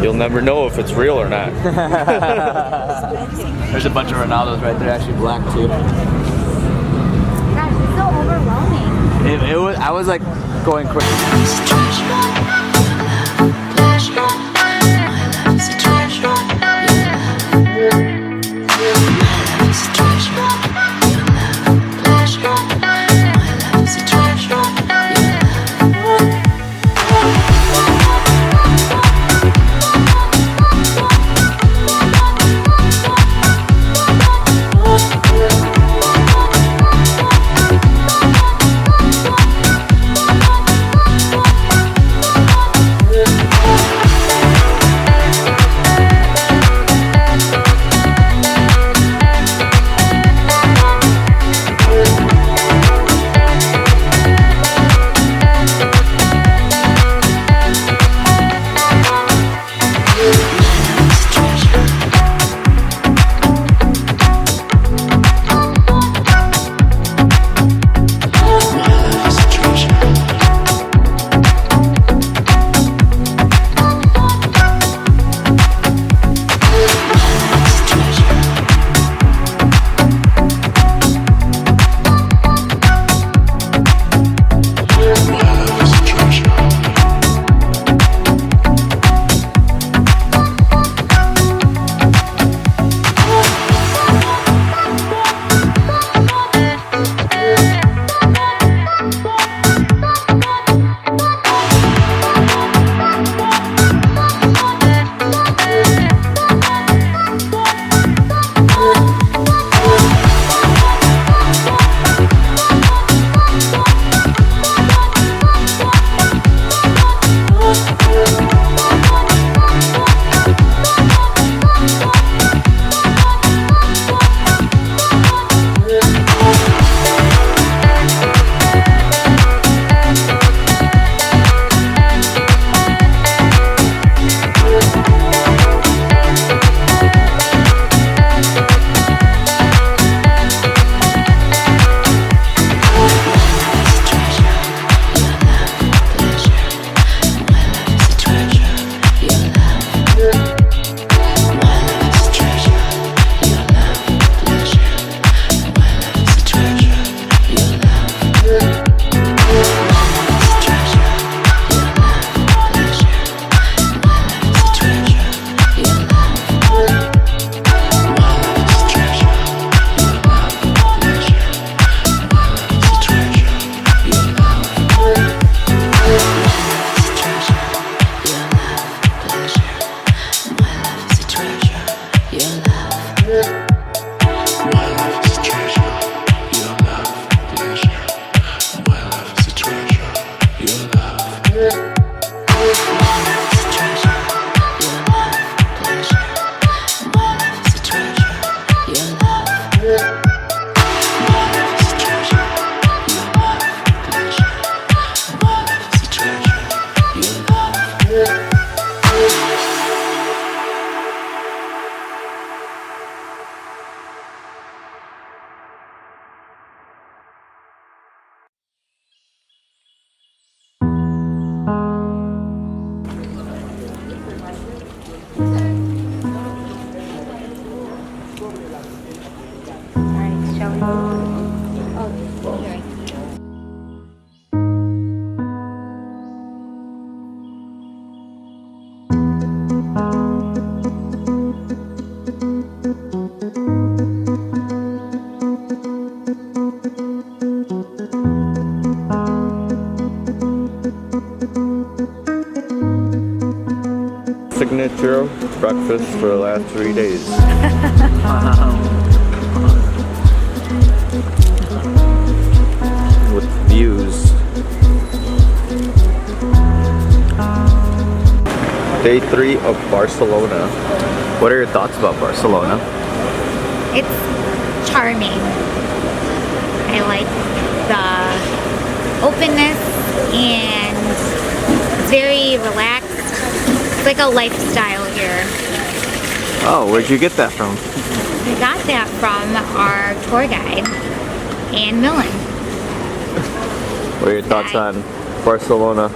You'll never know if it's real or not. There's a bunch of Ronaldos right there, actually black too. Gosh, it's so overwhelming. It was. I was like going quick. signature breakfast for the last 3 days. With views. Day 3 of Barcelona. What are your thoughts about Barcelona? It's charming. I like the openness and it's very relaxed. It's like a lifestyle here. Oh, where'd you get that from? I got that from our tour guide, Ann Millen. What are your thoughts on Barcelona?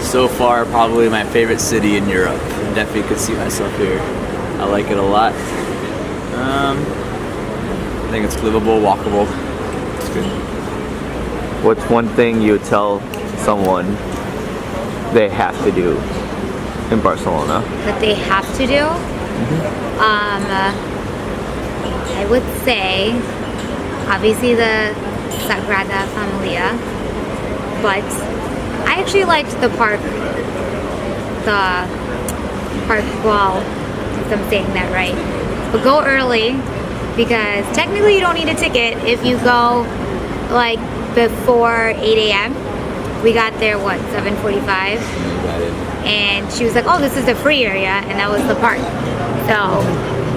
So far, probably my favorite city in Europe. Definitely could see myself here. I like it a lot. I think it's livable, walkable. It's good. What's one thing you would tell someone they have to do in Barcelona? That they have to do. I would say, obviously the Sagrada Familia, but I actually liked the park wall, if I'm saying that right. But go early, because technically you don't need a ticket if you go like before 8 a.m. We got there, what, 7:45? And she was like, oh, this is the free area, and that was the park. So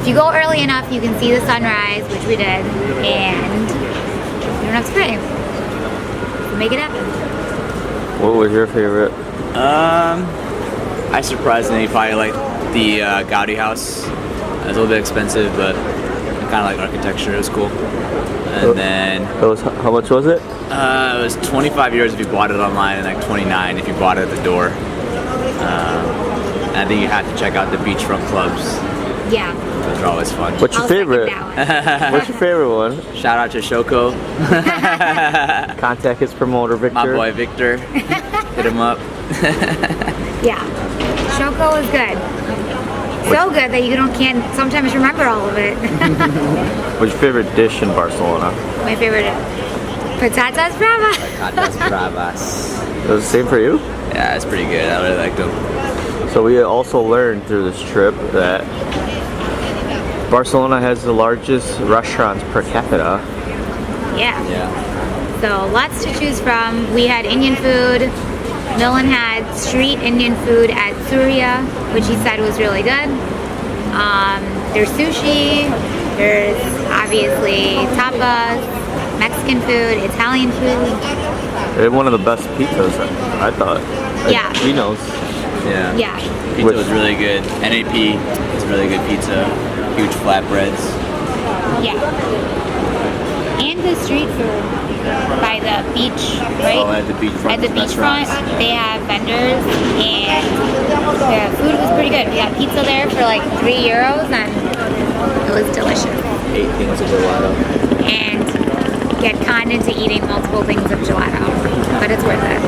if you go early enough, you can see the sunrise, which we did, and you don't have to pay. So make it happen. What was your favorite? I surprisingly probably like the Gaudi house. It was a little bit expensive, but I kind of like architecture. It was cool. And then How much was it? it was 25 euros if you bought it online, and like 29 if you bought it at the door. And I think you have to check out the beachfront clubs. Yeah. Those are always fun. What's your I'll second favorite? that one. What's your favorite one? Shout out to Shoko, Contact his promoter, Victor. my boy Victor. Hit him up. Yeah. Shoko is good. So good that you can't sometimes remember all of it. What's your favorite dish in Barcelona? My favorite, patatas bravas. Patatas bravas. It was the same for you? Yeah, it's pretty good. I really liked them. So we also learned through this trip that Barcelona has the largest restaurants per capita. Yeah. Yeah. So lots to choose from. We had Indian food. Millen had street Indian food at Surya, which he said was really good. There's sushi. There's obviously tapas, Mexican food, Italian food. They had one of the best pizzas, I thought. Yeah. Gino's. Yeah. Yeah. Pizza was really good. NAP is really good pizza. Huge flatbreads. Yeah. And the street food by the beach, right? Oh, at the beachfront. At the beachfront, they have vendors, and the food was pretty good. We got pizza there for like €3, and it was delicious. 8 things of gelato. And get conned into eating multiple things of gelato, but it's worth it.